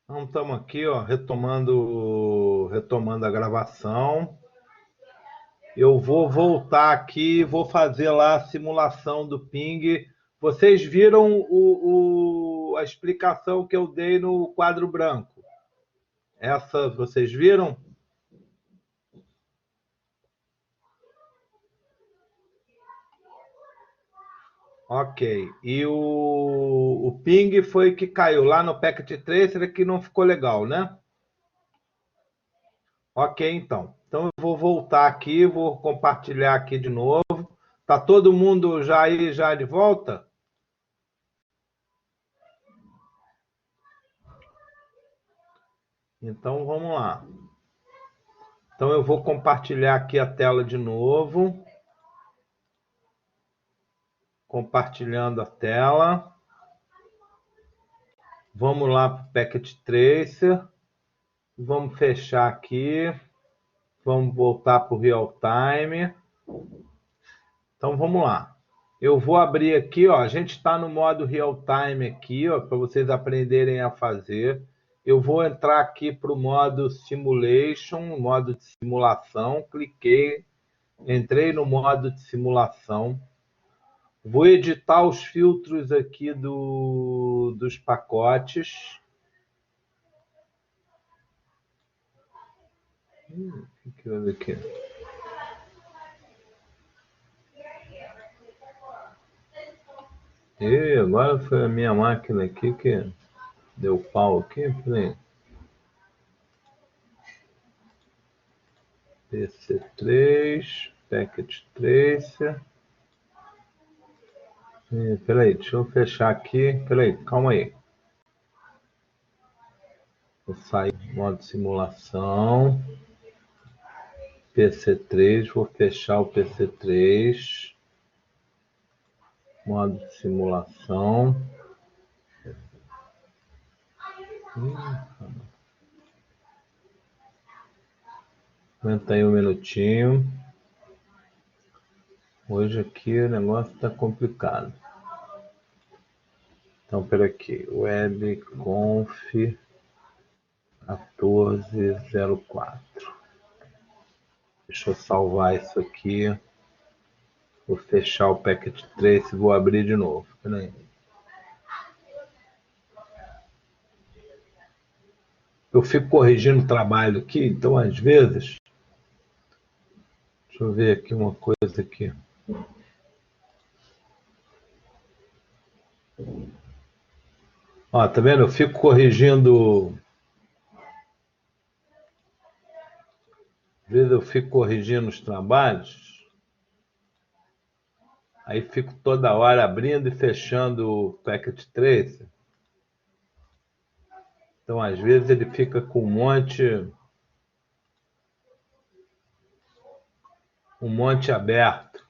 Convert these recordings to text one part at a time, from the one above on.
Então, estamos aqui, ó, retomando a gravação. Eu vou voltar aqui, vou fazer lá a simulação do ping. Vocês viram a explicação que eu dei no quadro branco? Essa vocês viram? Ok. E o ping foi que caiu lá no Packet Tracer que não ficou legal, né? Ok, então. Então eu vou voltar aqui, vou compartilhar aqui de novo. Tá todo mundo já aí já de volta? Então vamos lá. Então eu vou compartilhar aqui a tela de novo. Compartilhando a tela. Vamos lá para o Packet Tracer. Vamos fechar aqui. Vamos voltar para o Real Time. Então vamos lá. Eu vou abrir aqui, ó. A gente está no modo Real Time aqui, ó, para vocês aprenderem a fazer. Eu vou entrar aqui para o modo Simulation, modo de simulação. Cliquei, entrei no modo de simulação. Vou editar os filtros aqui dos pacotes. O que houve aqui? E agora foi a minha máquina aqui que deu pau aqui. Peraí. PC3, Packet Tracer. Peraí, deixa eu fechar aqui. Peraí, calma aí. Vou sair do modo simulação. PC3, vou fechar o PC3. Modo de simulação. Aguenta aí um minutinho. Hoje aqui o negócio está complicado. Então, pera aqui. Webconf 1404. Deixa eu salvar isso aqui. Vou fechar o Packet Trace e vou abrir de novo. Pera aí. Eu fico corrigindo o trabalho aqui, então às vezes. Deixa eu ver aqui uma coisa aqui. Ó, tá vendo? Eu fico corrigindo. Às vezes eu fico corrigindo os trabalhos. Aí fico toda hora abrindo e fechando o Packet Tracer. Então, às vezes, ele fica com um monte aberto.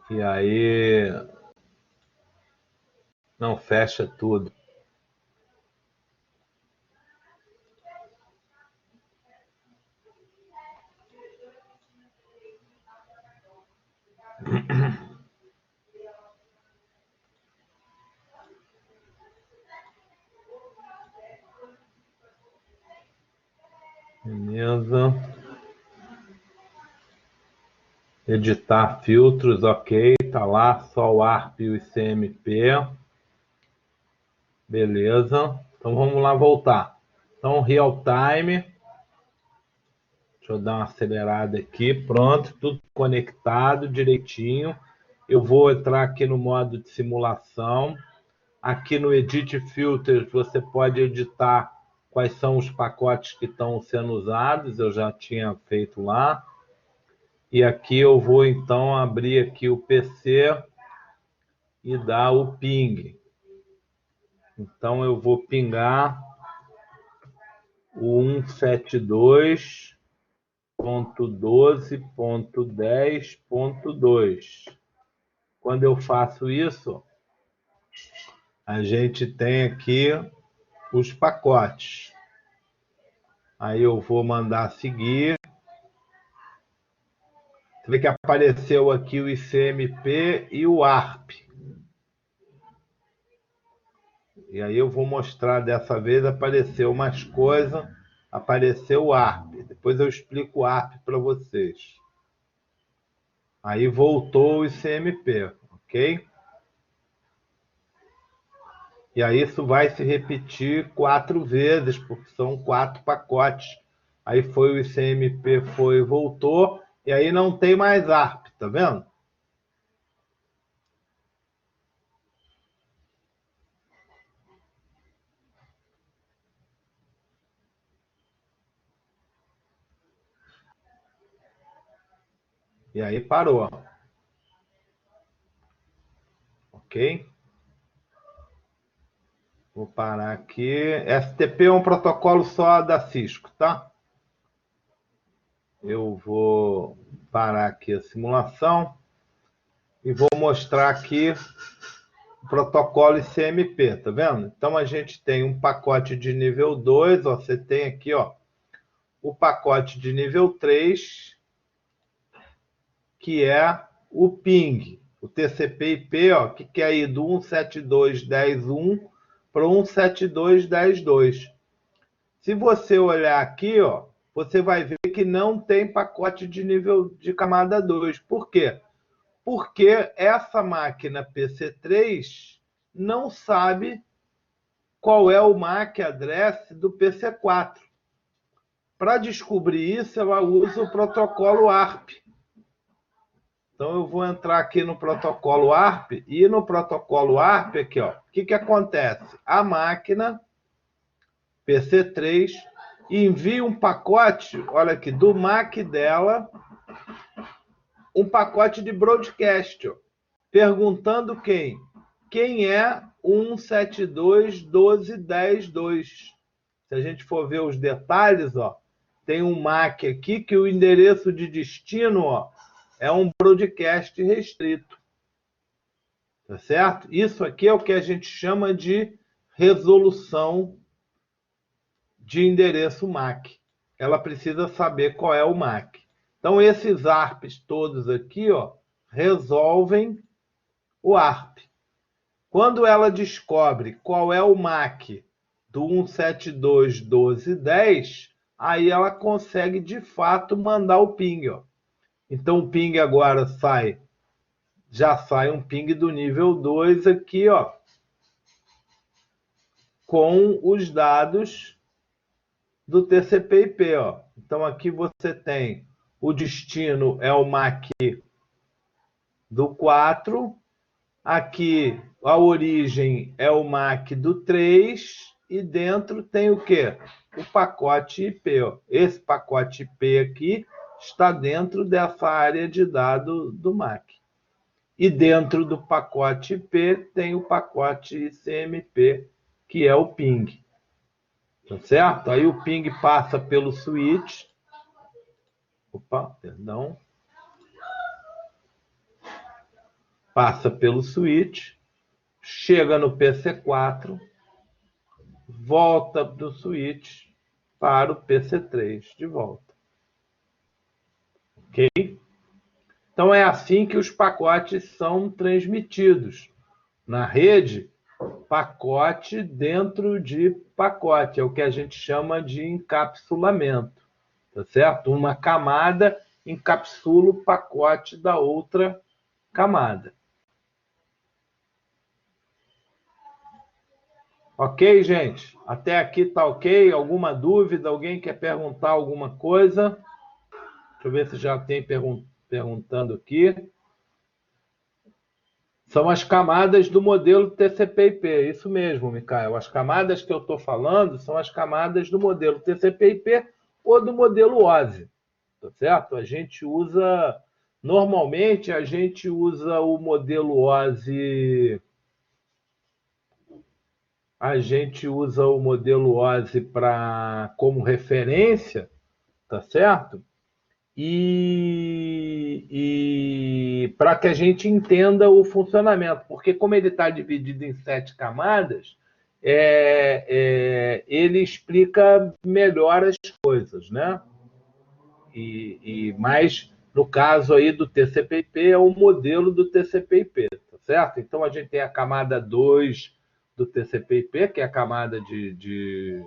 E aí não fecha tudo. Beleza. Editar filtros, ok. Tá lá, só o ARP e o ICMP. Beleza. Então vamos lá voltar. Então, real time. Deixa eu dar uma acelerada aqui. Pronto, tudo conectado direitinho. Eu vou entrar aqui no modo de simulação. Aqui no Edit Filters você pode editar quais são os pacotes que estão sendo usados. Eu já tinha feito lá. E aqui eu vou então abrir aqui o PC e dar o ping. Então eu vou pingar o 172.12.10.2. Quando eu faço isso, a gente tem aqui os pacotes. Aí eu vou mandar seguir. Você vê que apareceu aqui o ICMP e o ARP. E aí eu vou mostrar dessa vez, apareceu umas coisas, apareceu o ARP. Depois eu explico o ARP para vocês. Aí voltou o ICMP, ok? E aí isso vai se repetir 4 vezes, porque são 4 pacotes. Aí foi o ICMP, foi, voltou, e aí não tem mais ARP, tá vendo? E aí parou, ok? Vou parar aqui. STP é um protocolo só da Cisco, tá? Eu vou parar aqui a simulação e vou mostrar aqui o protocolo ICMP, tá vendo? Então a gente tem um pacote de nível 2, ó, você tem aqui, ó, o pacote de nível 3, que é o ping, o TCP/IP, ó, que é ir do 172.10.1 para o 172.10.2. Se você olhar aqui, ó, você vai ver que não tem pacote de nível de camada 2. Por quê? Porque essa máquina PC3 não sabe qual é o MAC address do PC4. Para descobrir isso, ela usa o protocolo ARP. Então, eu vou entrar aqui no protocolo ARP, e no protocolo ARP, aqui, ó, o que acontece? A máquina PC3 envia um pacote, olha aqui, do MAC dela, um pacote de broadcast, ó, perguntando quem? Quem é 172.12.10.2. Se a gente for ver os detalhes, ó, tem um MAC aqui que o endereço de destino, ó, é um broadcast restrito. Tá certo? Isso aqui é o que a gente chama de resolução de endereço MAC. Ela precisa saber qual é o MAC. Então, esses ARPs todos aqui, ó, resolvem o ARP. Quando ela descobre qual é o MAC do 172.12.10, aí ela consegue, de fato, mandar o ping, ó. Então, o ping agora sai, já sai um ping do nível 2 aqui, ó, com os dados do TCP/IP, ó. Então, aqui você tem o destino, é o MAC do 4, aqui a origem é o MAC do 3, e dentro tem o quê? O pacote IP, ó. Esse pacote IP aqui está dentro dessa área de dados do MAC. E dentro do pacote IP tem o pacote ICMP, que é o ping. Tá certo? Aí o ping passa pelo switch. Opa, perdão. Passa pelo switch, chega no PC4, volta do switch para o PC3 de volta. Ok? Então é assim que os pacotes são transmitidos. Na rede, pacote dentro de pacote. É o que a gente chama de encapsulamento. Tá certo? Uma camada encapsula o pacote da outra camada. Ok, gente? Até aqui tá ok? Alguma dúvida? Alguém quer perguntar alguma coisa? Deixa eu ver se já tem perguntando aqui. São as camadas do modelo TCP/IP. Isso mesmo, Micael. As camadas que eu estou falando são as camadas do modelo TCP/IP ou do modelo OSI. Tá certo? A gente usa... Normalmente, a gente usa o modelo OSI... A gente usa o modelo OSI como referência, tá certo? E para que a gente entenda o funcionamento, porque como ele está dividido em 7 camadas, ele explica melhor as coisas, né? Mas no caso aí do TCP/IP é o modelo do TCP/IP, tá certo? Então a gente tem a camada 2 do TCP/IP, que é a camada de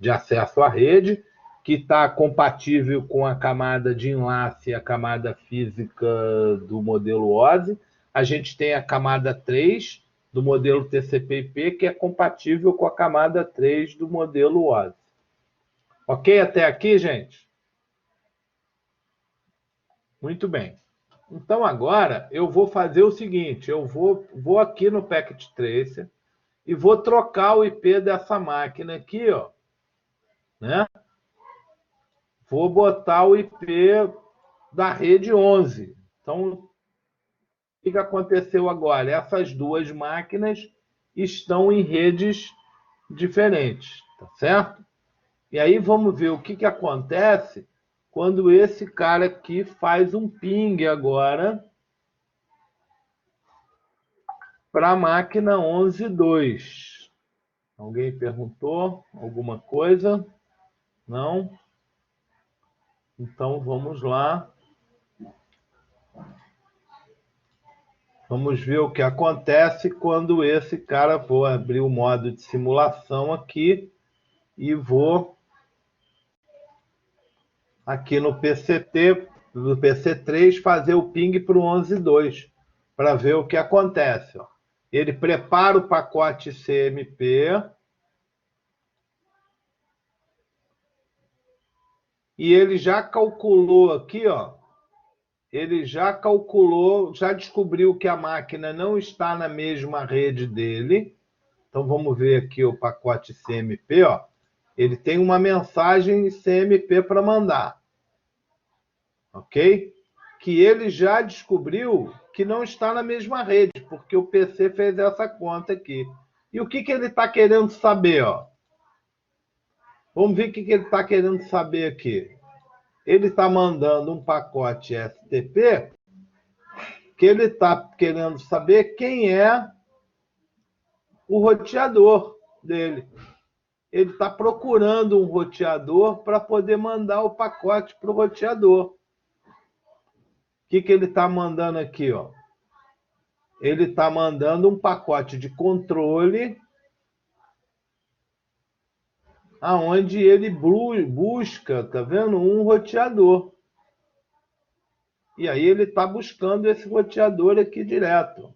acesso à rede, que está compatível com a camada de enlace e a camada física do modelo OSI. A gente tem a camada 3 do modelo TCP/IP, que é compatível com a camada 3 do modelo OSI. Ok até aqui, gente? Muito bem. Então, agora, eu vou fazer o seguinte, eu vou aqui no Packet Tracer e vou trocar o IP dessa máquina aqui, ó, né? Vou botar o IP da rede 11. Então, o que aconteceu agora? Essas duas máquinas estão em redes diferentes, tá certo? E aí vamos ver o que acontece quando esse cara aqui faz um ping agora para a máquina 11.2. Alguém perguntou alguma coisa? Não? Então vamos lá. Vamos ver o que acontece quando esse cara... Vou abrir o modo de simulação aqui e vou aqui no PC3 fazer o ping para o 11.2 para ver o que acontece. Ó. Ele prepara o pacote CMP e ele já calculou aqui, ó. Ele já calculou, já descobriu que a máquina não está na mesma rede dele. Então vamos ver aqui o pacote CMP, ó. Ele tem uma mensagem CMP para mandar. Ok? Que ele já descobriu que não está na mesma rede, porque o PC fez essa conta aqui. E o que ele está querendo saber? Ó? Vamos ver o que ele está querendo saber aqui. Ele está mandando um pacote STP que ele está querendo saber quem é o roteador dele. Ele está procurando um roteador para poder mandar o pacote para o roteador. O que ele está mandando aqui? Ó? Ele está mandando um pacote de controle aonde ele busca, tá vendo? Um roteador. E aí ele está buscando esse roteador aqui direto.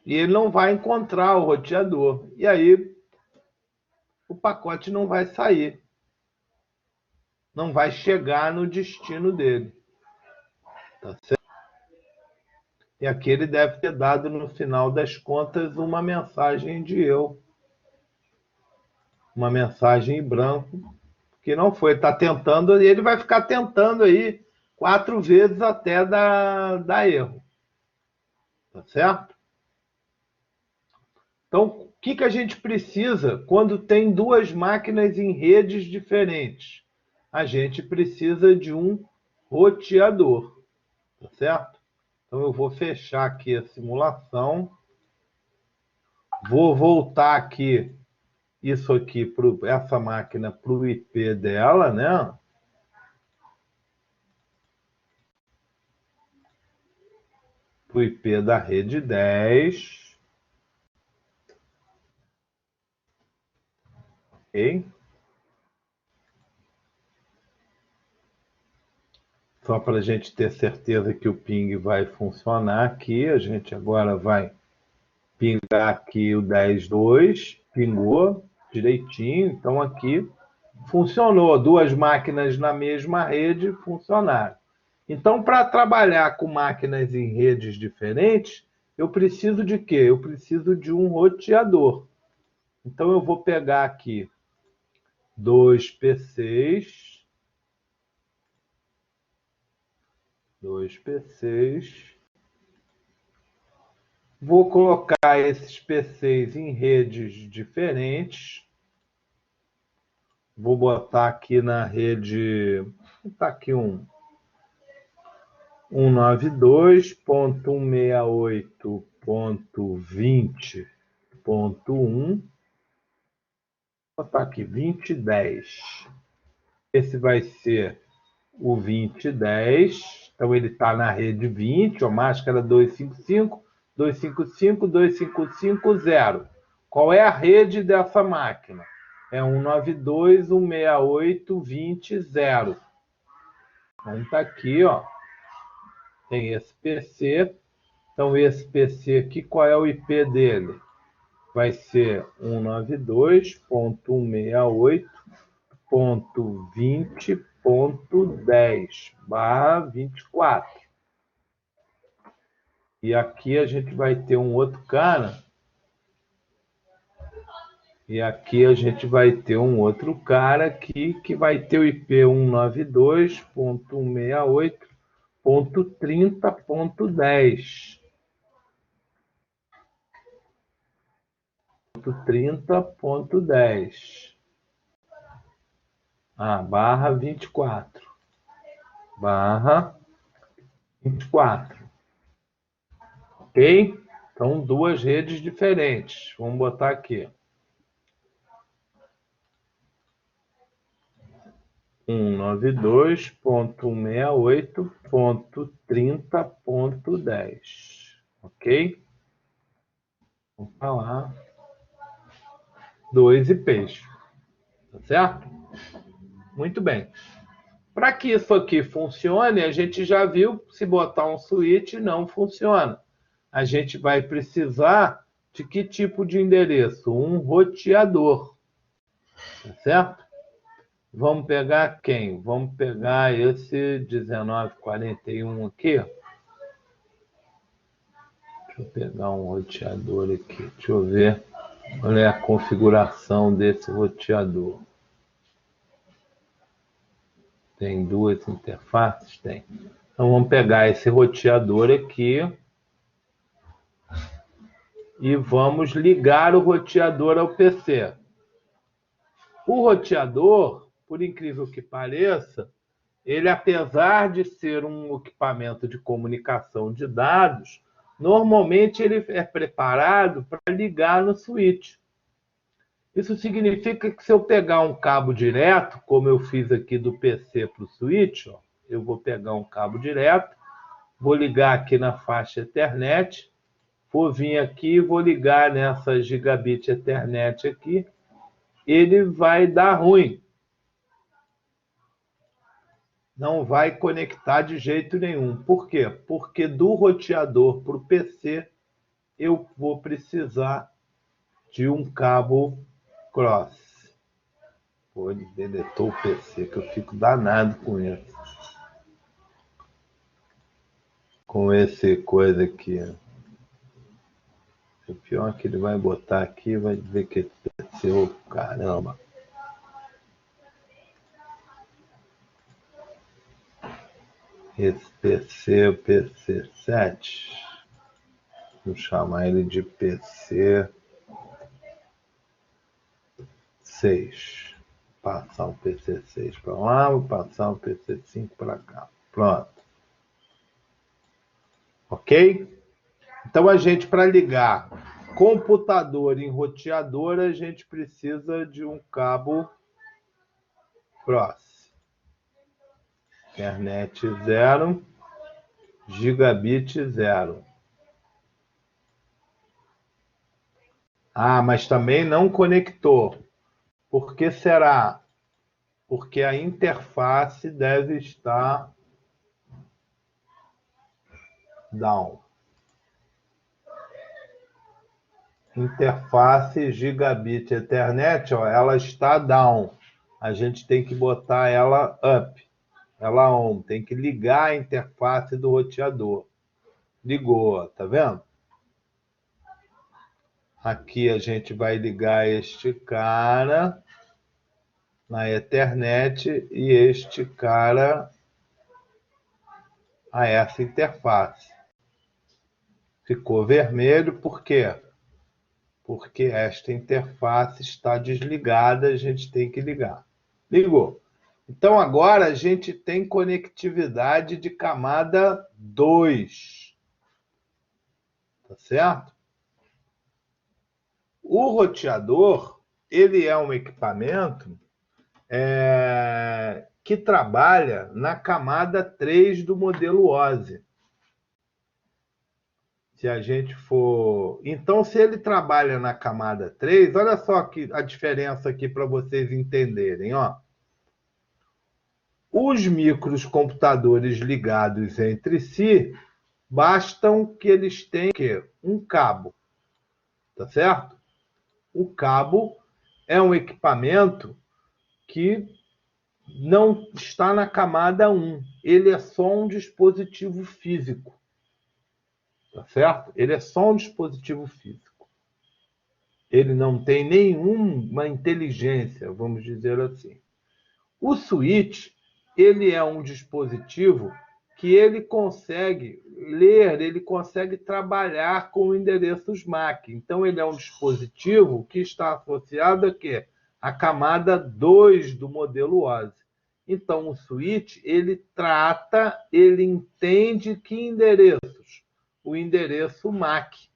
E ele não vai encontrar o roteador. E aí o pacote não vai sair. Não vai chegar no destino dele. Tá certo? E aqui ele deve ter dado, no final das contas, uma mensagem de erro. Uma mensagem em branco, que não foi. Está tentando, e ele vai ficar tentando aí 4 vezes até dar erro. Tá certo? Então, o que a gente precisa quando tem duas máquinas em redes diferentes? A gente precisa de um roteador. Tá certo? Então, eu vou fechar aqui a simulação. Vou voltar aqui, isso aqui, essa máquina para o IP dela, né? Para o IP da rede 10. Ok? Só para a gente ter certeza que o ping vai funcionar aqui, a gente agora vai pingar aqui o 10.2, pingou direitinho, então aqui funcionou, duas máquinas na mesma rede funcionaram. Então, para trabalhar com máquinas em redes diferentes, eu preciso de quê? Eu preciso de um roteador. Então, eu vou pegar aqui dois PCs, vou colocar esses PCs em redes diferentes. Vou botar aqui na rede... Tá aqui 192.168.20.1. Vou botar aqui 2010. Esse vai ser o 2010. Então ele está na rede 20, a máscara 255. 255.255.0. Qual é a rede dessa máquina? É 192.168.20.0. Então está aqui, ó. Tem esse PC. Então esse PC aqui, qual é o IP dele? Vai ser 192.168.20.10/24. E aqui a gente vai ter um outro cara. E aqui a gente vai ter um outro cara aqui que vai ter o IP 192.168.30.10. 30.10. Barra 24. Barra 24. Ok? Então, duas redes diferentes. Vamos botar aqui. 192.168.30.10. Ok? Vamos falar. Dois IPs. Tá certo? Muito bem. Para que isso aqui funcione, a gente já viu, se botar um switch não funciona. A gente vai precisar de que tipo de endereço? Um roteador. Tá certo? Vamos pegar quem? Vamos pegar esse 1941 aqui. Deixa eu pegar um roteador aqui. Deixa eu ver qual é a configuração desse roteador. Tem duas interfaces? Tem. Então vamos pegar esse roteador aqui e vamos ligar o roteador ao PC. O roteador, por incrível que pareça, ele, apesar de ser um equipamento de comunicação de dados, normalmente ele é preparado para ligar no switch. Isso significa que se eu pegar um cabo direto, como eu fiz aqui do PC para o switch, ó, eu vou pegar um cabo direto, vou ligar aqui na faixa Ethernet, vou vir aqui e vou ligar nessa gigabit Ethernet aqui, ele vai dar ruim. Não vai conectar de jeito nenhum. Por quê? Porque do roteador para o PC, eu vou precisar de um cabo cross. Pô, ele deletou o PC, que eu fico danado com isso. Com esse coisa aqui. O pior é que ele vai botar aqui e vai dizer que esse PC, oh, caramba. Esse PC, o PC7. Vamos chamar ele de PC6. Passar o PC6 para lá, vou passar o PC5 para cá. Pronto. Ok? Então, a gente, para ligar computador em roteador, a gente precisa de um cabo cross. Internet 0, gigabit 0. Mas também não conectou. Por que será? Porque a interface deve estar down. Interface gigabit Ethernet, ó, ela está down. A gente tem que botar ela up. Ela on. Tem que ligar a interface do roteador. Ligou, tá vendo? Aqui a gente vai ligar este cara na Ethernet e este cara a essa interface. Ficou vermelho, por quê? Porque esta interface está desligada, a gente tem que ligar. Ligou. Então, agora a gente tem conectividade de camada 2. Tá certo? O roteador, ele é um equipamento que trabalha na camada 3 do modelo OSI. Se a gente for... Então, se ele trabalha na camada 3, olha só aqui a diferença aqui para vocês entenderem, ó. Os microcomputadores ligados entre si, bastam que eles tenham o quê? Um cabo, tá certo? O cabo é um equipamento que não está na camada 1. Ele é só um dispositivo físico. Tá certo? Ele é só um dispositivo físico. Ele não tem nenhuma inteligência, vamos dizer assim. O switch, ele é um dispositivo que ele consegue ler, ele consegue trabalhar com endereços MAC. Então, ele é um dispositivo que está associado a quê? A camada 2 do modelo OSI. Então, o switch, ele trata, ele entende que endereços? O endereço MAC,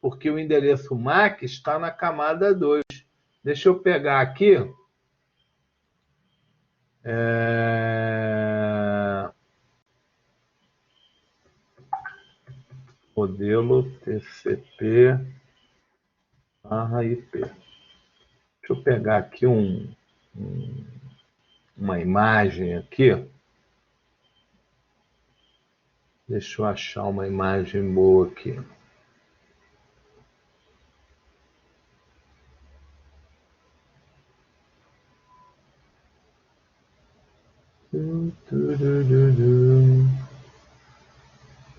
porque o endereço MAC está na camada 2. Deixa eu pegar aqui. Modelo TCP/IP. Deixa eu pegar aqui uma imagem aqui. Deixa eu achar uma imagem boa aqui.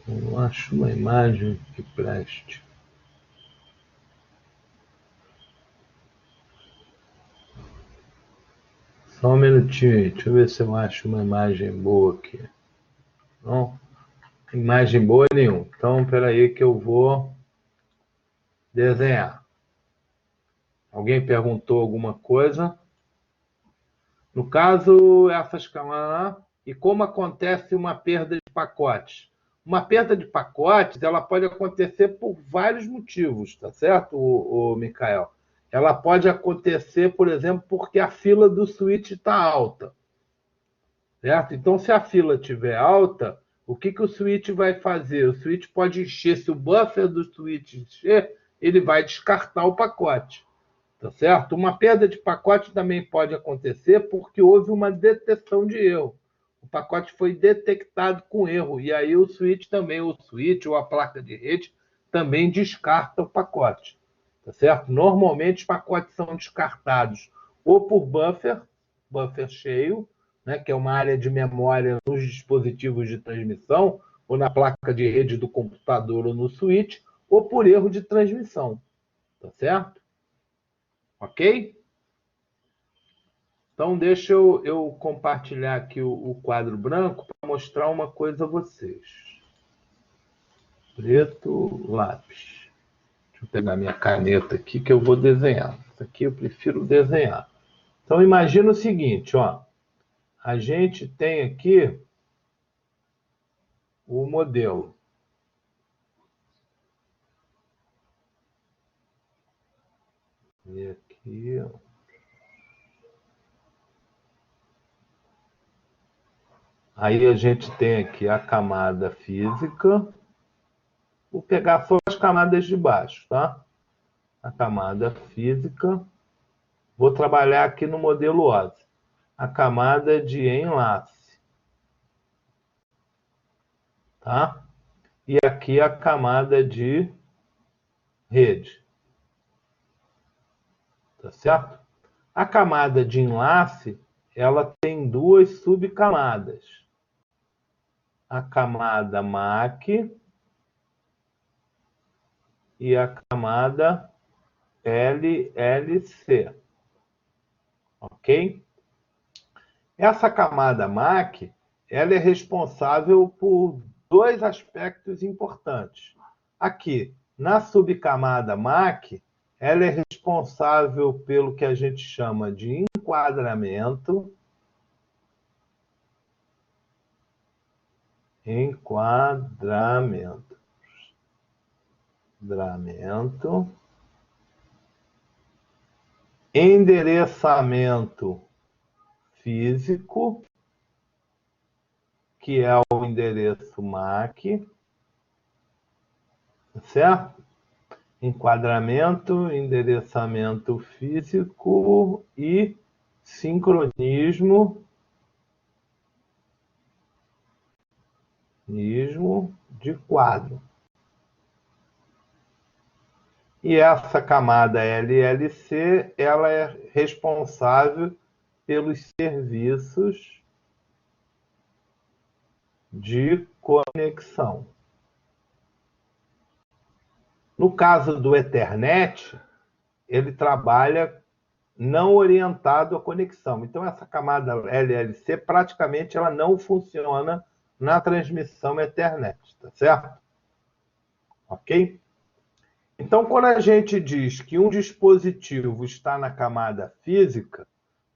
Não acho uma imagem que preste. Só um minutinho, deixa eu ver se eu acho uma imagem boa aqui. Não, imagem boa nenhuma. Então, espera aí que eu vou desenhar. Alguém perguntou alguma coisa? No caso, essas camadas... E como acontece uma perda de pacotes? Uma perda de pacotes, ela pode acontecer por vários motivos, tá certo, o Mikael? Ela pode acontecer, por exemplo, porque a fila do switch está alta, certo? Então, se a fila estiver alta, o que o switch vai fazer? O switch pode encher, se o buffer do switch encher, ele vai descartar o pacote. Tá certo? Uma perda de pacote também pode acontecer porque houve uma detecção de erro. O pacote foi detectado com erro e aí o switch ou a placa de rede também descarta o pacote. Tá certo? Normalmente os pacotes são descartados ou por buffer cheio, né, que é uma área de memória nos dispositivos de transmissão, ou na placa de rede do computador ou no switch, ou por erro de transmissão. Tá certo? Ok? Então, deixa eu compartilhar aqui o quadro branco para mostrar uma coisa a vocês. Preto, lápis. Deixa eu pegar minha caneta aqui que eu vou desenhar. Isso aqui eu prefiro desenhar. Então, imagina o seguinte, ó. A gente tem aqui o modelo. E aqui, ó. Aí a gente tem aqui a camada física. Vou pegar só as camadas de baixo, tá? A camada física. Vou trabalhar aqui no modelo OSI. A camada de enlace. Tá? E aqui a camada de rede. Tá certo? A camada de enlace, ela tem duas subcamadas. A camada MAC e a camada LLC. Ok? Essa camada MAC, ela é responsável por dois aspectos importantes. Aqui, na subcamada MAC, ela é responsável pelo que a gente chama de enquadramento. Endereçamento físico, que é o endereço MAC, certo? Enquadramento, endereçamento físico e sincronismo de quadro. E essa camada LLC, ela é responsável pelos serviços de conexão. No caso do Ethernet, ele trabalha não orientado à conexão. Então, essa camada LLC, praticamente, ela não funciona na transmissão Ethernet, tá certo? Ok? Então, quando a gente diz que um dispositivo está na camada física,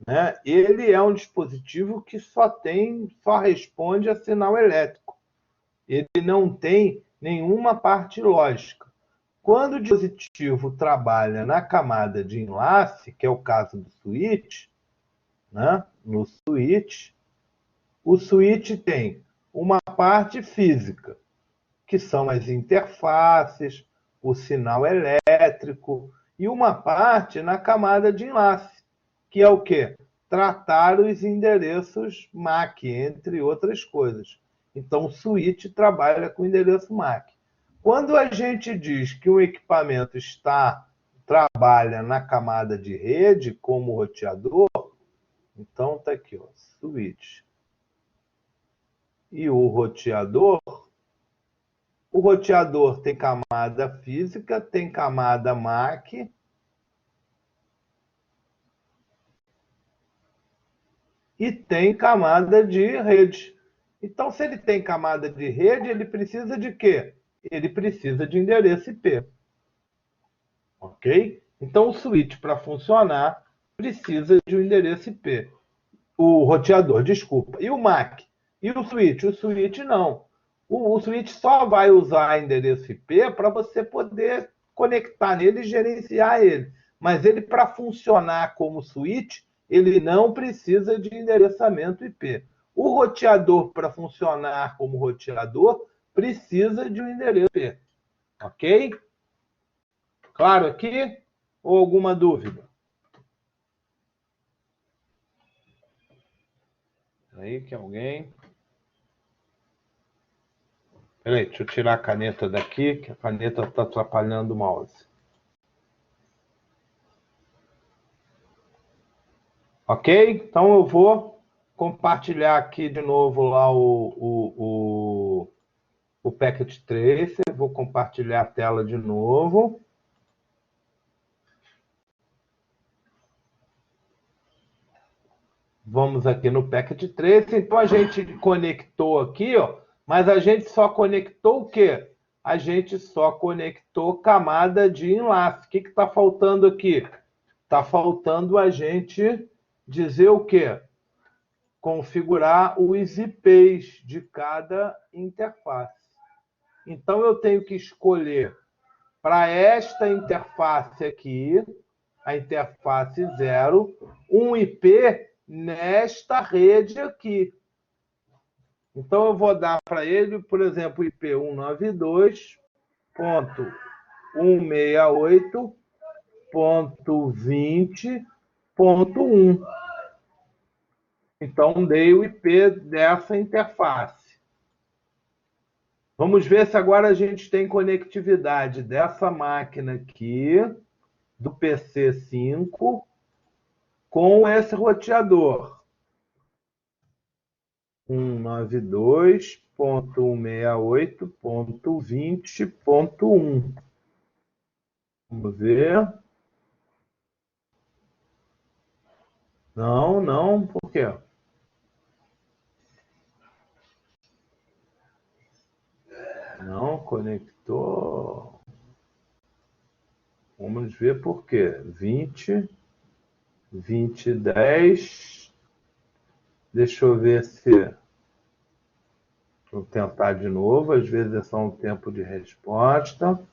né, ele é um dispositivo que só responde a sinal elétrico. Ele não tem nenhuma parte lógica. Quando o dispositivo trabalha na camada de enlace, que é o caso do switch, né, no switch, o switch tem uma parte física, que são as interfaces, o sinal elétrico, e uma parte na camada de enlace, que é o quê? Tratar os endereços MAC, entre outras coisas. Então, o switch trabalha com o endereço MAC. Quando a gente diz que um equipamento trabalha na camada de rede, como roteador, então está aqui, ó, switch. E o roteador tem camada física, tem camada MAC, e tem camada de rede. Então, se ele tem camada de rede, ele precisa de quê? Ele precisa de endereço IP. Ok? Então, o switch, para funcionar, precisa de um endereço IP. O roteador, desculpa. E o MAC? E o switch? O switch não. O switch só vai usar endereço IP para você poder conectar nele e gerenciar ele. Mas ele, para funcionar como switch, ele não precisa de endereçamento IP. O roteador, para funcionar como roteador, precisa de um endereço IP. Ok? Claro aqui? Ou alguma dúvida? Aí que alguém... Peraí, deixa eu tirar a caneta daqui, que a caneta está atrapalhando o mouse. Ok? Então eu vou compartilhar aqui de novo lá o Packet Tracer. Vou compartilhar a tela de novo. Vamos aqui no Packet Tracer. Então a gente conectou aqui, ó, mas a gente só conectou o quê? A gente só conectou camada de enlace. O que está faltando aqui? Está faltando a gente dizer o quê? Configurar os IPs de cada interface. Então, eu tenho que escolher para esta interface aqui, a interface 0, um IP nesta rede aqui. Então, eu vou dar para ele, por exemplo, IP 192.168.20.1. Então, dei o IP dessa interface. Vamos ver se agora a gente tem conectividade dessa máquina aqui, do PC5, com esse roteador. 192.168.20.1. Vamos ver. Não, por quê? Não conectou. Vamos ver por quê. 20, 10. Deixa eu ver se... Vou tentar de novo. Às vezes é só um tempo de resposta.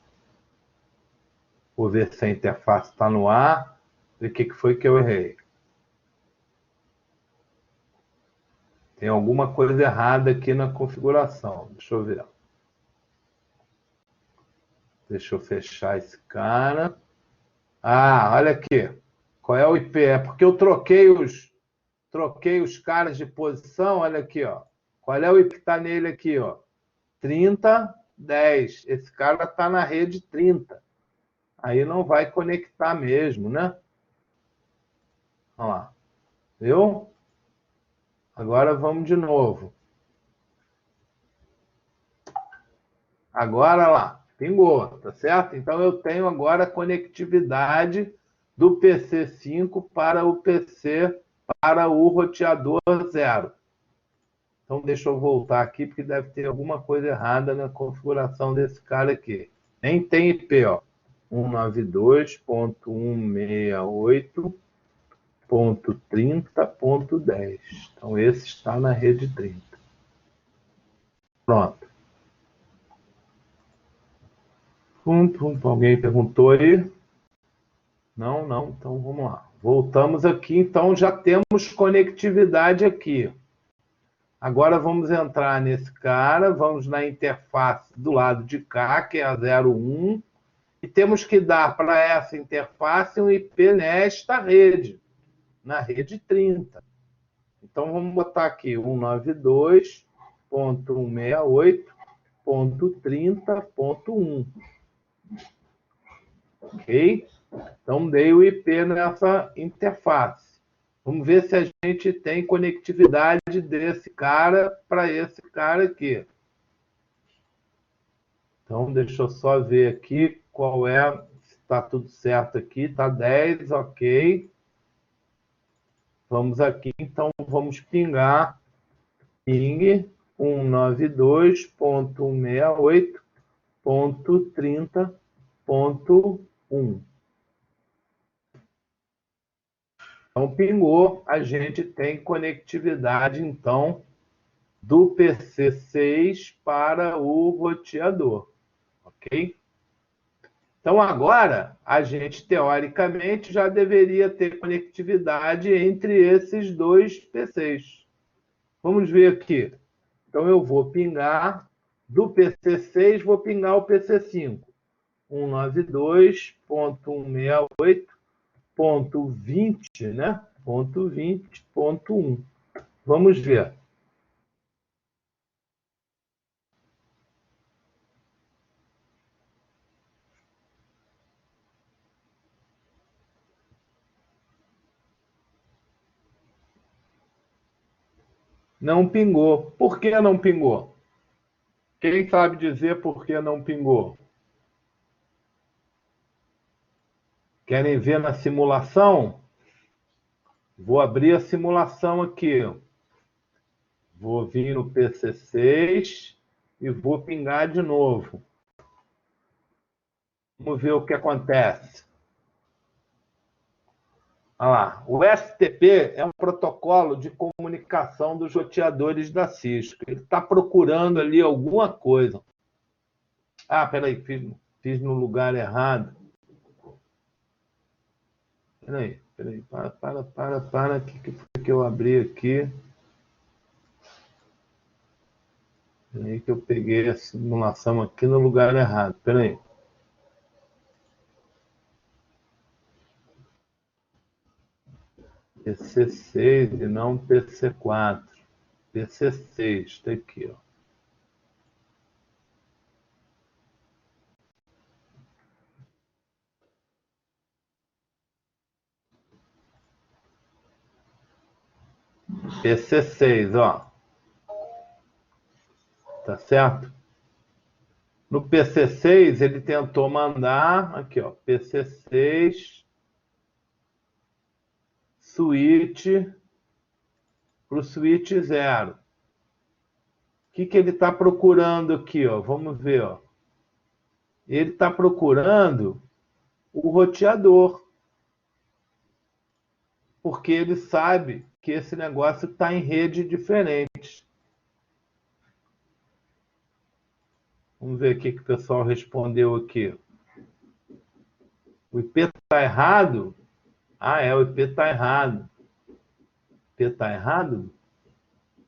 Vou ver se a interface está no ar. E o que foi que eu errei. Tem alguma coisa errada aqui na configuração. Deixa eu ver. Deixa eu fechar esse cara. Ah, olha aqui. Qual é o IP? É porque eu troquei os caras de posição. Olha aqui, ó. Qual é o IP que está nele aqui, ó? 3010. Esse cara está na rede 30. Aí não vai conectar mesmo, né? Olha lá. Viu? Agora vamos de novo. Agora lá, pingou, tá certo? Então eu tenho agora a conectividade do PC5 para o PC, para o roteador 0. Então deixa eu voltar aqui, porque deve ter alguma coisa errada na configuração desse cara aqui. Nem tem IP, ó. 192.168.30.10. Então esse está na rede 30. Pronto. Alguém perguntou aí? Não, não. Então vamos lá. Voltamos aqui. Então já temos conectividade aqui. Agora vamos entrar nesse cara. Vamos na interface do lado de cá, que é a 01. E temos que dar para essa interface um IP nesta rede, na rede 30. Então vamos botar aqui 192.168.30.1. Ok? Então, dei o IP nessa interface. Vamos ver se a gente tem conectividade desse cara para esse cara aqui. Então, deixa eu só ver aqui qual é, se está tudo certo aqui. Está 10, ok. Vamos aqui, então, vamos pingar ping 192.168.30.1. Então, pingou, a gente tem conectividade, então, do PC6 para o roteador, ok? Então, agora, a gente, teoricamente, já deveria ter conectividade entre esses dois PCs. Vamos ver aqui. Então, eu vou pingar do PC6, vou pingar o PC5. 192.168.20, né? Ponto 20.1. Vamos ver. Não pingou. Por que não pingou? Quem sabe dizer por que não pingou? Querem ver na simulação? Vou abrir a simulação aqui. Vou vir no PC6 e vou pingar de novo. Vamos ver o que acontece. Olha lá. O STP é um protocolo de comunicação dos roteadores da Cisco. Ele está procurando ali alguma coisa. Ah, peraí, fiz no lugar errado. Peraí, para. O que foi que eu abri aqui? Peraí que eu peguei a simulação aqui no lugar errado. Peraí. PC6 e não PC4. PC6, está aqui, ó. PC6, ó. Tá certo? No PC6, ele tentou mandar, aqui, ó, PC6, switch, para o switch 0. O que ele está procurando aqui, ó? Vamos ver, ó. Ele está procurando o roteador, porque ele sabe que esse negócio está em rede diferente. Vamos ver o que o pessoal respondeu aqui. O IP está errado? Ah, o IP está errado. O IP está errado?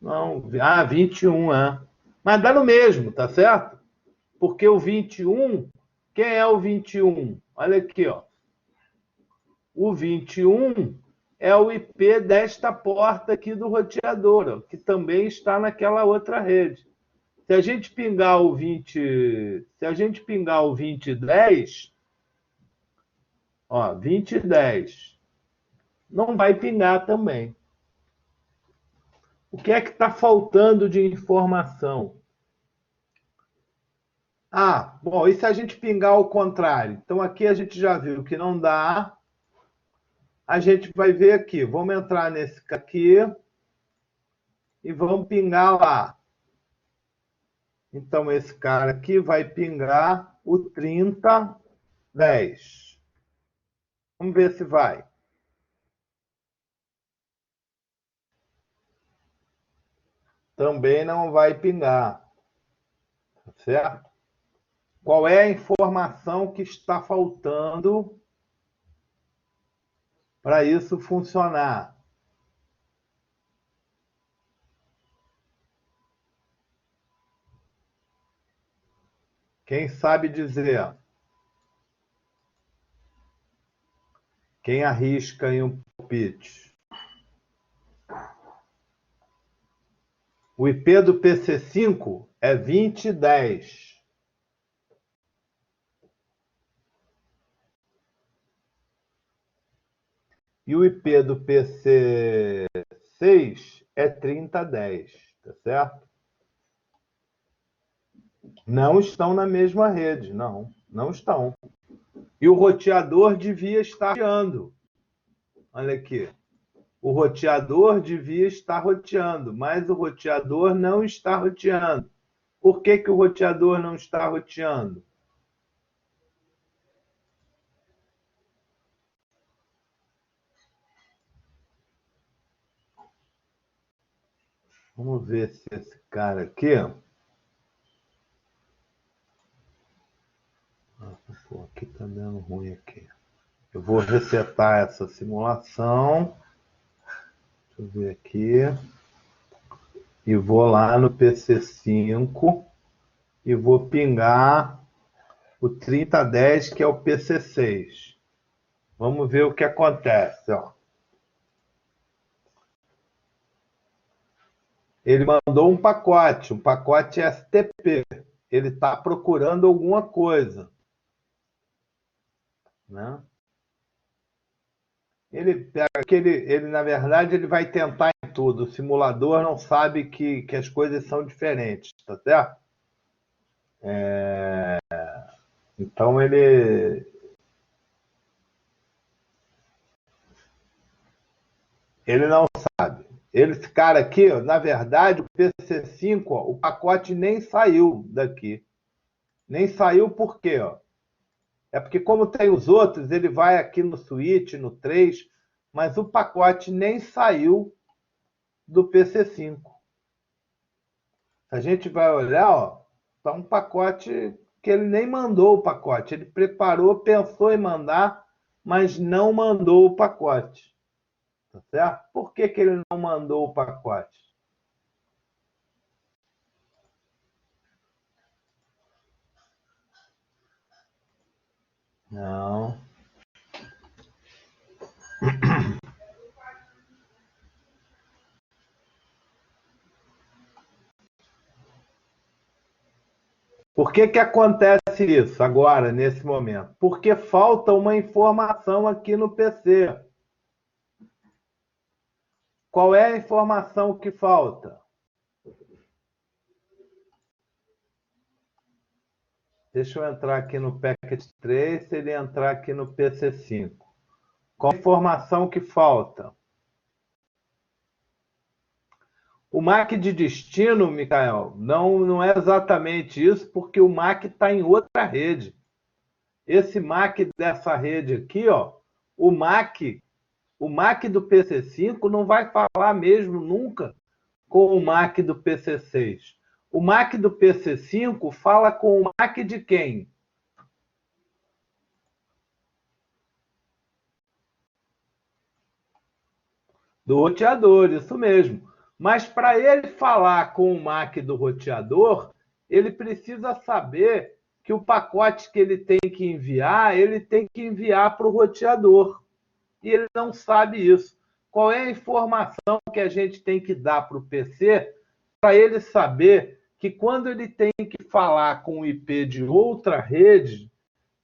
Não. 21, é. Mas dá no mesmo, tá certo? Porque o 21 Quem é o 21? Olha aqui, ó. O 21 é o IP desta porta aqui do roteador, ó, que também está naquela outra rede. Se a gente pingar o 2010, ó, 2010, não vai pingar também. O que é que está faltando de informação? Ah, bom, e se a gente pingar ao contrário? Então aqui a gente já viu que não dá. A gente vai ver aqui. Vamos entrar nesse aqui e vamos pingar lá. Então esse cara aqui vai pingar o 3010. Vamos ver se vai. Também não vai pingar. Tá certo? Qual é a informação que está faltando para isso funcionar? Quem sabe dizer? Quem arrisca em um palpite? O IP do PC5 é 2010. E o IP do PC6 é 3010, tá certo? Não estão na mesma rede, não estão. E o roteador devia estar roteando. Olha aqui. O roteador devia estar roteando, mas o roteador não está roteando. Por que que o roteador não está roteando? Vamos ver se esse cara aqui... Pô, aqui tá dando ruim aqui. Eu vou resetar essa simulação. Deixa eu ver aqui. E vou lá no PC5 e vou pingar o 3010, que é o PC6. Vamos ver o que acontece. Ó. Ele mandou um pacote STP. Ele está procurando alguma coisa. Né? Na verdade, ele vai tentar em tudo. O simulador não sabe que as coisas são diferentes, tá certo? Então ele não sabe. Esse cara aqui, na verdade, o PC5, ó, o pacote nem saiu daqui. Nem saiu por quê? Ó? É porque como tem os outros, ele vai aqui no switch, no 3, mas o pacote nem saiu do PC5. Se a gente vai olhar, ó, tá um pacote que ele nem mandou o pacote. Ele preparou, pensou em mandar, mas não mandou o pacote. Tá certo? Por que que ele não mandou o pacote? Não. Por que que acontece isso agora, nesse momento? Porque falta uma informação aqui no PC. Qual é a informação que falta? Deixa eu entrar aqui no Packet Trace, ele entrar aqui no PC5. Qual a informação que falta? O MAC de destino, Michael, não é exatamente isso, porque o MAC está em outra rede. Esse MAC dessa rede aqui, ó, o MAC do PC5 não vai falar mesmo nunca com o MAC do PC6. O MAC do PC5 fala com o MAC de quem? Do roteador, isso mesmo. Mas para ele falar com o MAC do roteador, ele precisa saber que o pacote que ele tem que enviar para o roteador. E ele não sabe isso. Qual é a informação que a gente tem que dar para o PC para ele saber que quando ele tem que falar com o IP de outra rede,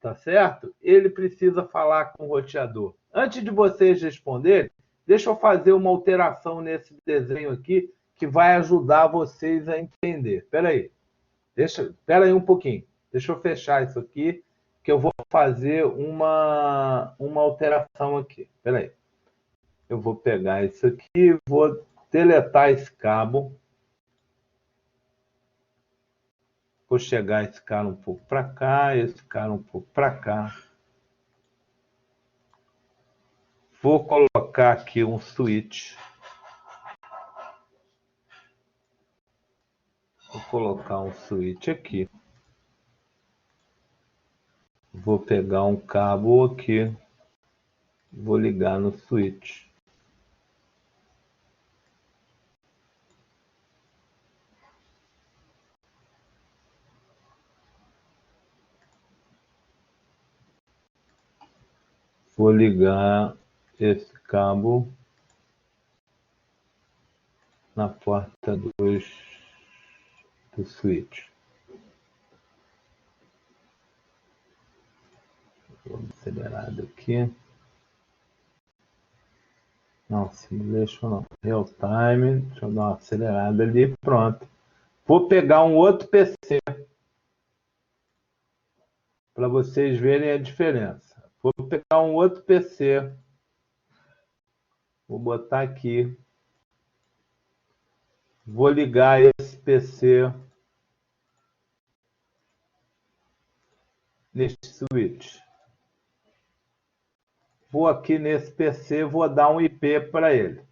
tá certo? Ele precisa falar com o roteador. Antes de vocês responderem, deixa eu fazer uma alteração nesse desenho aqui que vai ajudar vocês a entender. Espera aí um pouquinho. Deixa eu fechar isso aqui, que eu vou fazer uma alteração aqui. Espera aí. Eu vou pegar isso aqui, vou deletar esse cabo. Vou chegar esse cara um pouco para cá, esse cara um pouco para cá. Vou colocar aqui um switch. Vou colocar um switch aqui. Vou pegar um cabo aqui. Vou ligar no switch. Vou ligar esse cabo na porta 2 do switch. Vou acelerado aqui. Não, simulation não. Real time. Deixa eu dar uma acelerada ali. Pronto. Vou pegar um outro PC para vocês verem a diferença. Vou pegar um outro PC. Vou botar aqui. Vou ligar esse PC neste switch. Vou aqui nesse PC, vou dar um IP para ele.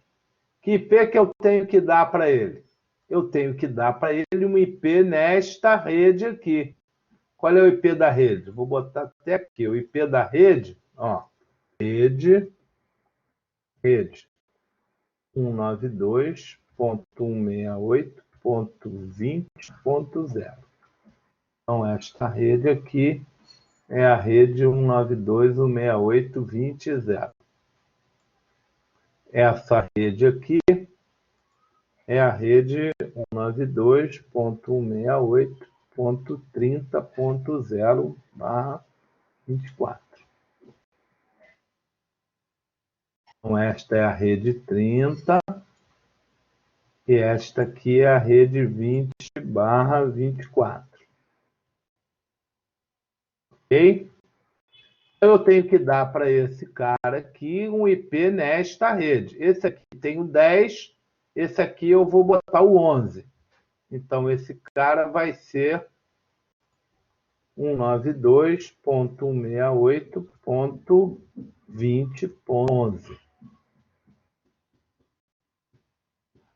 Que IP que eu tenho que dar para ele? Eu tenho que dar para ele um IP nesta rede aqui. Qual é o IP da rede? Vou botar até aqui. O IP da rede, ó, rede 192.168.20.0. Então, esta rede aqui é a rede 192.168.20.0. Essa rede aqui é a rede 192.168.30.0/24. Então, esta é a rede 30 e esta aqui é a rede 20/24. Ok? Eu tenho que dar para esse cara aqui um IP nesta rede. Esse aqui tem o 10, esse aqui eu vou botar o 11. Então, esse cara vai ser 192.168.20.11.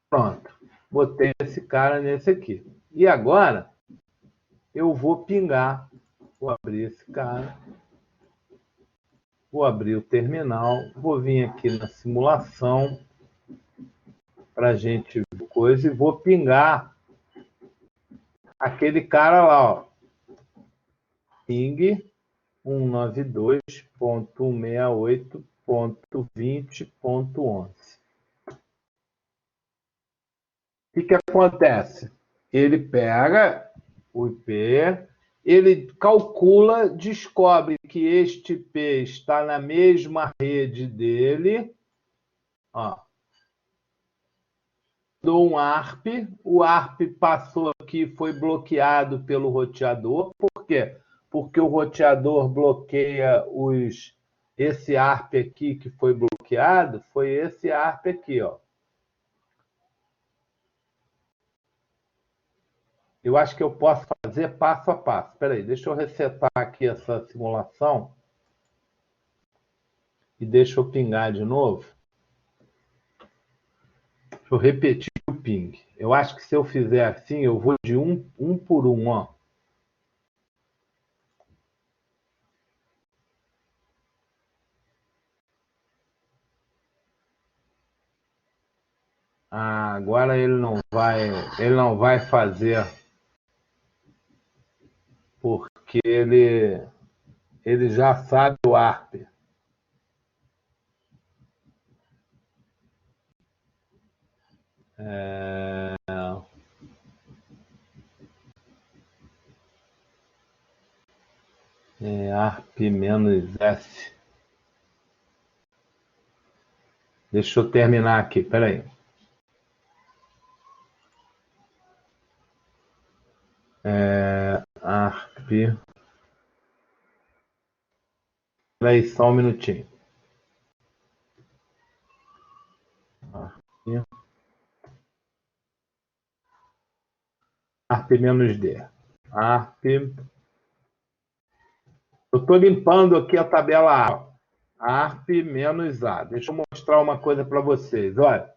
Pronto. Botei esse cara nesse aqui. E agora, eu vou pingar. Vou abrir esse cara. Vou abrir o terminal. Vou vir aqui na simulação para a gente ver coisa e vou pingar aquele cara lá, ó. Ping 192.168.20.11. O que acontece? Ele pega o IP, ele calcula, descobre que este IP está na mesma rede dele. Ó. Dou um ARP, o ARP passou aqui, foi bloqueado pelo roteador. Por quê? Porque o roteador bloqueia esse ARP aqui que foi bloqueado, foi esse ARP aqui, ó. Eu acho que eu posso fazer passo a passo. Espera aí, deixa eu resetar aqui essa simulação e deixa eu pingar de novo. Deixa eu repetir o ping. Eu acho que se eu fizer assim, eu vou de um por um, ó. Ah, agora ele não vai fazer, porque porque ele já sabe o ARP. ARP-S. Deixa eu terminar aqui, peraí. ARP. Peraí, só um minutinho. ARP-D. ARP. Eu estou limpando aqui a tabela A. ARP-A. Deixa eu mostrar uma coisa para vocês. Olha,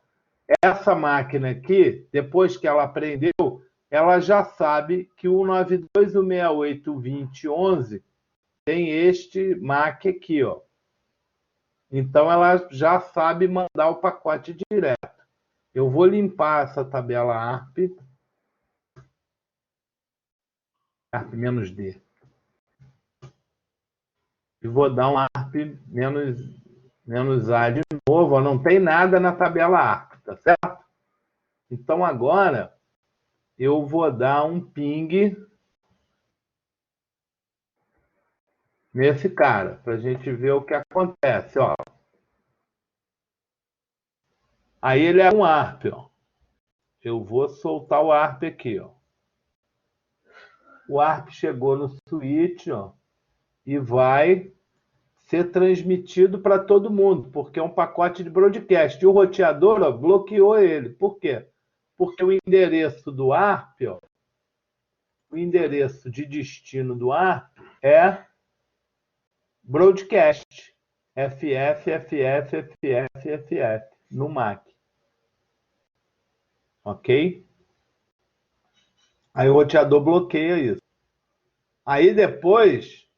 essa máquina aqui, depois que ela aprendeu, ela já sabe que o 192.168.20.11 tem este MAC aqui, ó. Então, ela já sabe mandar o pacote direto. Eu vou limpar essa tabela ARP. ARP-D. E vou dar um ARP-A de novo. Ó, não tem nada na tabela ARP, tá certo? Então, agora, eu vou dar um ping nesse cara, para a gente ver o que acontece. Ó. Aí ele é um ARP. Ó. Eu vou soltar o ARP aqui. Ó. O ARP chegou no switch, ó, e vai ser transmitido para todo mundo, porque é um pacote de broadcast. E o roteador, ó, bloqueou ele. Por quê? Porque o endereço do ARP, ó, o endereço de destino do ARP é broadcast. FF no MAC. Ok? Aí o roteador bloqueia isso. Aí depois,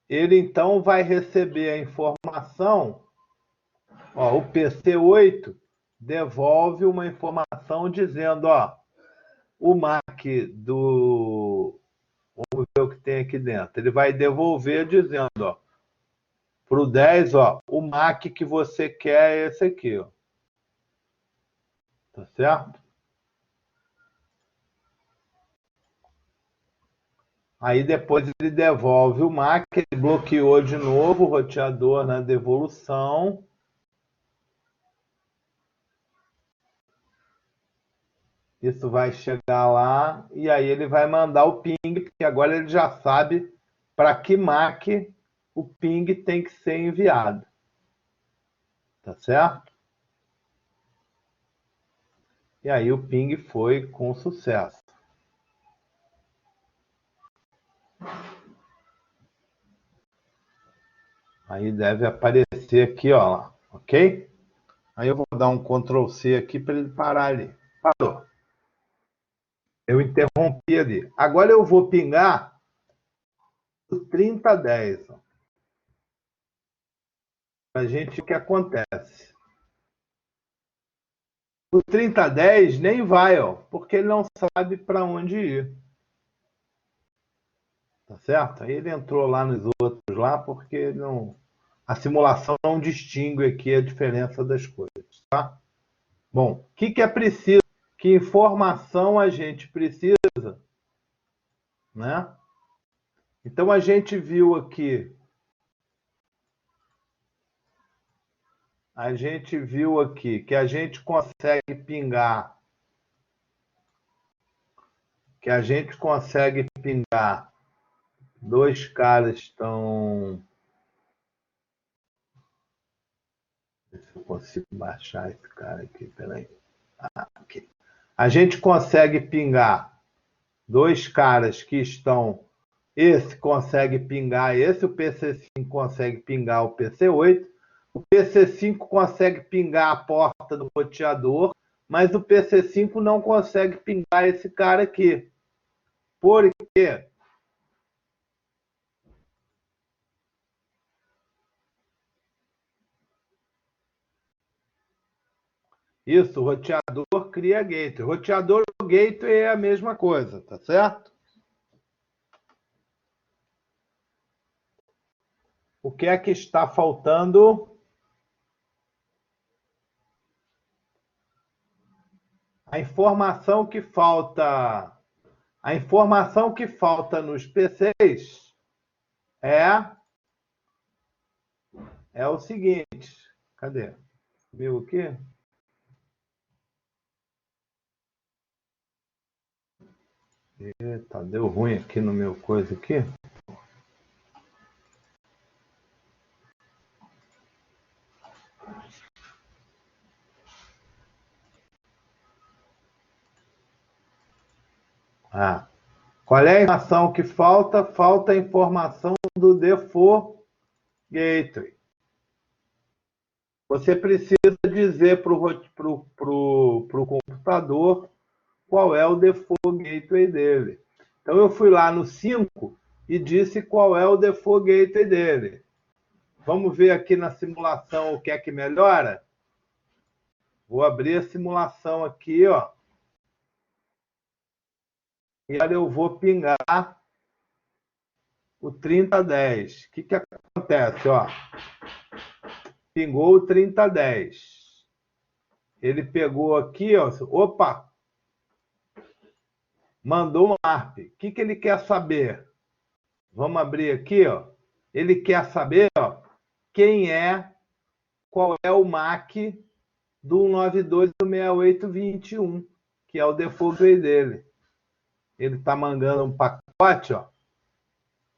ele então vai receber a informação, ó, o PC8 devolve uma informação dizendo, ó, o MAC do... Vamos ver o que tem aqui dentro. Ele vai devolver dizendo, ó, para o 10, ó, o MAC que você quer é esse aqui, ó. Tá certo? Aí depois ele devolve o MAC, ele bloqueou de novo o roteador na devolução. Isso vai chegar lá e aí ele vai mandar o ping, porque agora ele já sabe para que MAC o ping tem que ser enviado. Tá certo? E aí o ping foi com sucesso. Aí deve aparecer aqui, ó, ok? Aí eu vou dar um Ctrl C aqui para ele parar ali. Parou. Eu interrompi ali. Agora eu vou pingar o 3010. Para a gente ver o que acontece. O 3010 nem vai, ó, porque ele não sabe para onde ir. Tá certo? Aí ele entrou lá nos outros lá, porque não, a simulação não distingue aqui a diferença das coisas, tá? Bom, o que é preciso? Que informação a gente precisa, né? Então a gente viu aqui, que a gente consegue pingar, dois caras estão... Deixa eu ver se eu consigo baixar esse cara aqui, peraí. Aqui. A gente consegue pingar dois caras que estão... Esse consegue pingar esse, o PC5 consegue pingar o PC8, o PC5 consegue pingar a porta do roteador, mas o PC5 não consegue pingar esse cara aqui. Por quê? Isso, o roteador cria gateway. Roteador e gateway é a mesma coisa, tá certo? O que é que está faltando? A informação que falta nos PCs é o seguinte. Cadê? Viu aqui? Eita, deu ruim aqui no meu coisa aqui. Qual é a informação que falta? Falta a informação do Default Gateway. Você precisa dizer para o computador qual é o Default Gateway dele. Então, eu fui lá no 5 e disse qual é o Default Gateway dele. Vamos ver aqui na simulação o que é que melhora? Vou abrir a simulação aqui, ó. E agora eu vou pingar o 3010. O que acontece, ó? Pingou o 3010. Ele pegou aqui, ó. Opa! Mandou um ARP. O que ele quer saber? Vamos abrir aqui, ó. Ele quer saber, ó, qual é o MAC do 192.6821, que é o default dele. Ele está mandando um pacote, ó,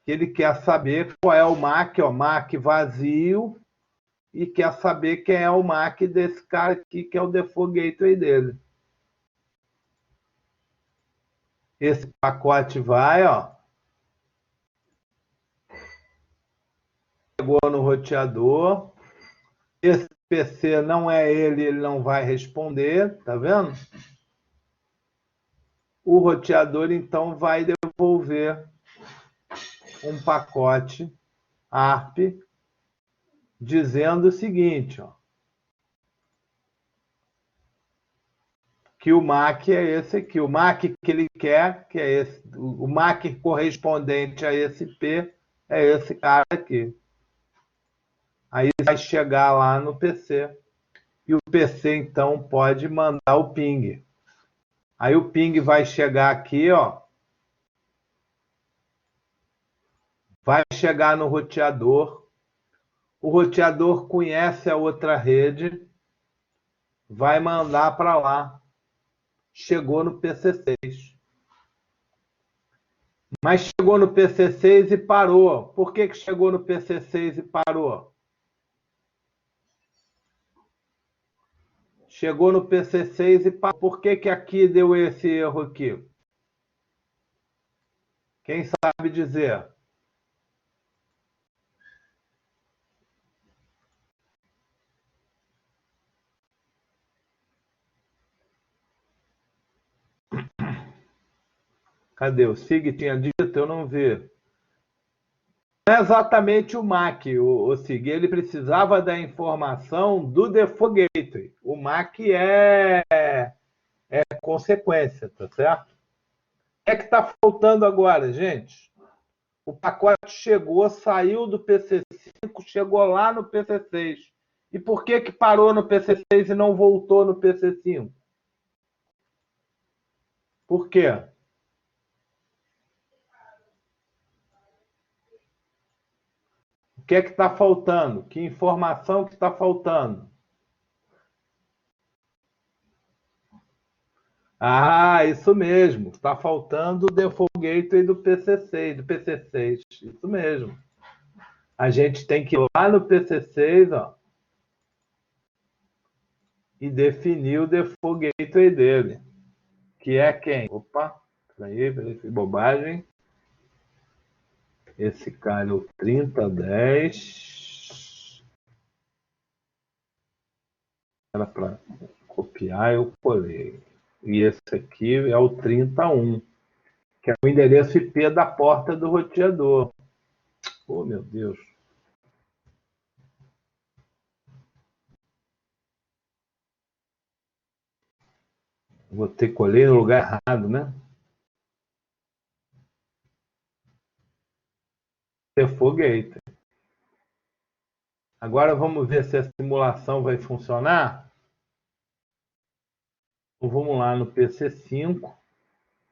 que ele quer saber qual é o MAC, ó, MAC vazio, e quer saber quem é o MAC desse cara aqui, que é o default gateway dele. Esse pacote vai, ó, chegou no roteador. Esse PC não é ele não vai responder, tá vendo? O roteador, então, vai devolver um pacote ARP dizendo o seguinte, ó, que o MAC é esse aqui. O MAC que ele quer, que é esse, o MAC correspondente a esse P é esse cara aqui. Aí vai chegar lá no PC. E o PC, então, pode mandar o ping. Aí o ping vai chegar aqui, ó. Vai chegar no roteador. O roteador conhece a outra rede. Vai mandar para lá. Chegou no PC6. Mas chegou no PC6 e parou. Por que chegou no PC6 e parou? Chegou no PC6 e parou. Por que aqui deu esse erro aqui? Quem sabe dizer? Cadê? O SIG tinha dito, eu não vi. Não é exatamente o MAC, o SIG. Ele precisava da informação do Default Gateway. O MAC é consequência, tá certo? O que é que está faltando agora, gente? O pacote chegou, saiu do PC5, chegou lá no PC6. E por que parou no PC6 e não voltou no PC5? Por quê? O que é que está faltando? Que informação que está faltando? Ah, isso mesmo. Está faltando o Default Gateway do PC6. Isso mesmo. A gente tem que ir lá no PC6, ó, e definir o Default Gateway dele. Que é quem? Opa, peraí, bobagem. Esse cara é o 3010. Era para copiar, eu colei. E esse aqui é o 31, que é o endereço IP da porta do roteador. Oh, meu Deus. Vou ter que colher no lugar errado, né? Default Gateway. Agora vamos ver se a simulação vai funcionar. Então, vamos lá no PC5,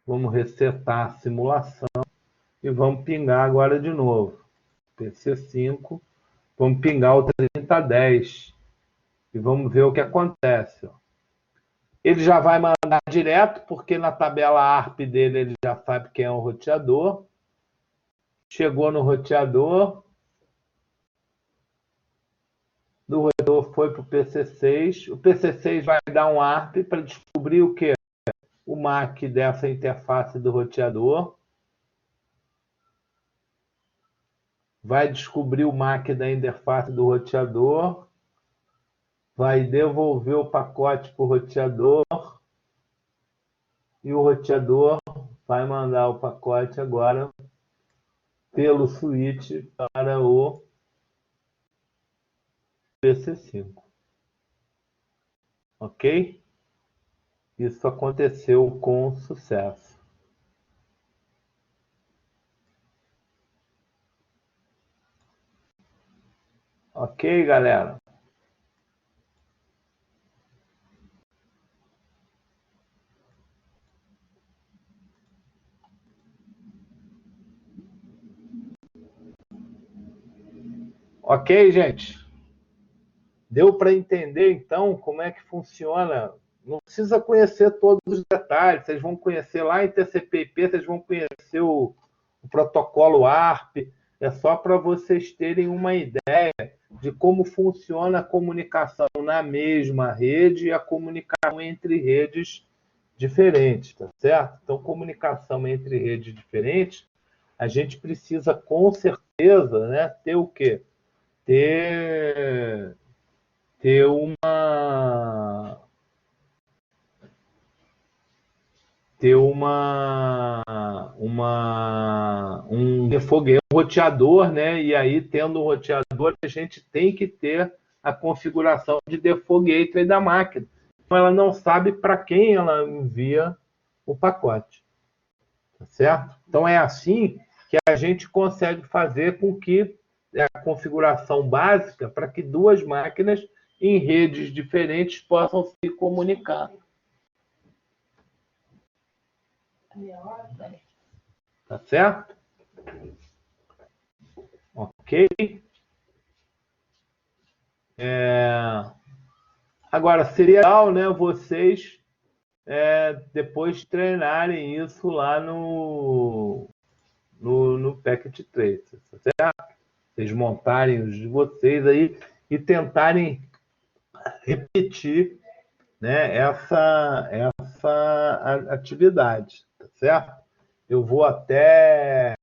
vamos resetar a simulação e vamos pingar agora de novo. PC5, vamos pingar o 3010 e vamos ver o que acontece. Ele já vai mandar direto, porque na tabela ARP dele ele já sabe quem é o roteador. Chegou no roteador, do roteador foi para o PC6. O PC6 vai dar um ARP para descobrir o quê? O MAC dessa interface do roteador. Vai descobrir o MAC da interface do roteador. Vai devolver o pacote para o roteador. E o roteador vai mandar o pacote agora pelo switch para o PC5. Ok? Isso aconteceu com sucesso. Ok, galera? Ok, gente? Deu para entender, então, como é que funciona? Não precisa conhecer todos os detalhes. Vocês vão conhecer lá em TCP/IP, vocês vão conhecer o protocolo ARP. É só para vocês terem uma ideia de como funciona a comunicação na mesma rede e a comunicação entre redes diferentes, tá certo? Então, comunicação entre redes diferentes, a gente precisa, com certeza, né, ter o quê? Ter ter um refogueiro, um roteador, né? E aí, tendo um roteador, a gente tem que ter a configuração de default gateway da máquina. Então, ela não sabe para quem ela envia o pacote, tá certo? Então, é assim que a gente consegue fazer com que a configuração básica para que duas máquinas em redes diferentes possam se comunicar. Tá certo? Ok? Agora, seria legal, né, vocês depois treinarem isso lá no Packet Tracer, tá certo? Vocês montarem os de vocês aí e tentarem repetir, né, essa atividade, tá certo? Eu vou até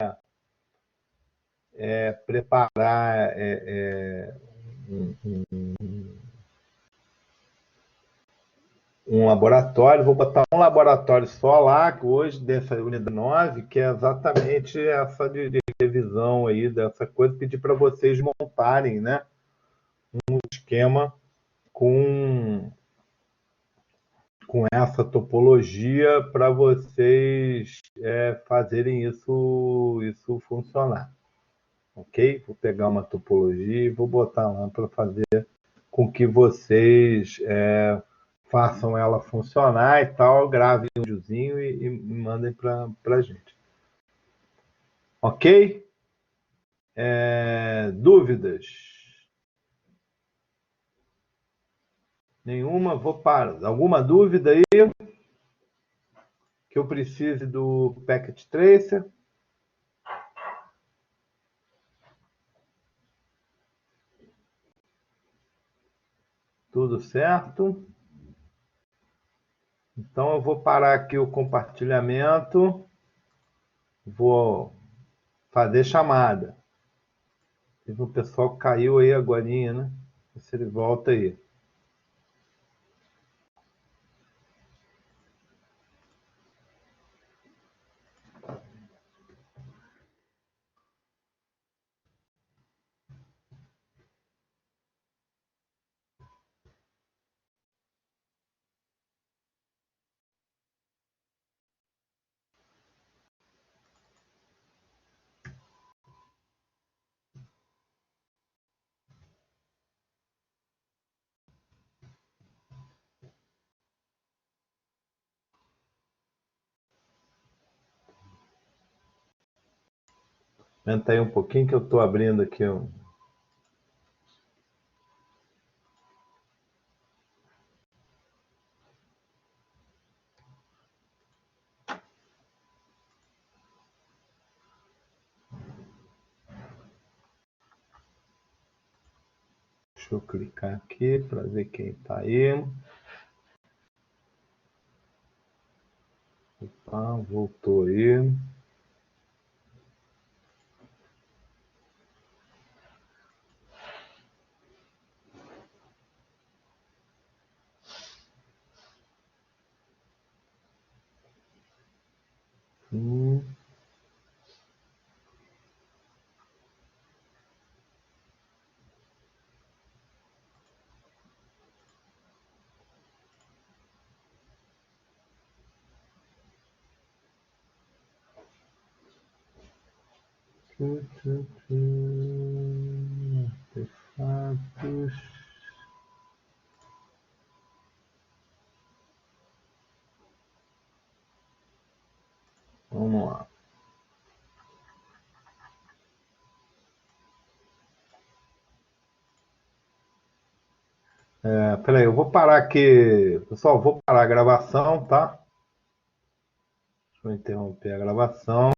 preparar um laboratório, vou botar um laboratório só lá, que hoje, dessa unidade 9, que é exatamente essa de revisão aí, dessa coisa, pedir para vocês montarem, né, um esquema com, com essa topologia para vocês fazerem isso funcionar. Ok? Vou pegar uma topologia e vou botar lá para fazer com que vocês façam ela funcionar e tal, gravem um videozinho e mandem para a gente. Ok? Dúvidas? Nenhuma? Vou para. Alguma dúvida aí? Que eu precise do Packet Tracer? Tudo certo? Então eu vou parar aqui o compartilhamento. Vou fazer chamada. Teve um pessoal que caiu aí agorinha, né? Vê se ele volta aí. Aumenta aí um pouquinho que eu estou abrindo aqui. Deixa eu clicar aqui para ver quem está aí. Opa, voltou aí. Artefatos. Vamos lá. Peraí, eu vou parar aqui. Pessoal, vou parar a gravação, tá? Deixa eu interromper a gravação.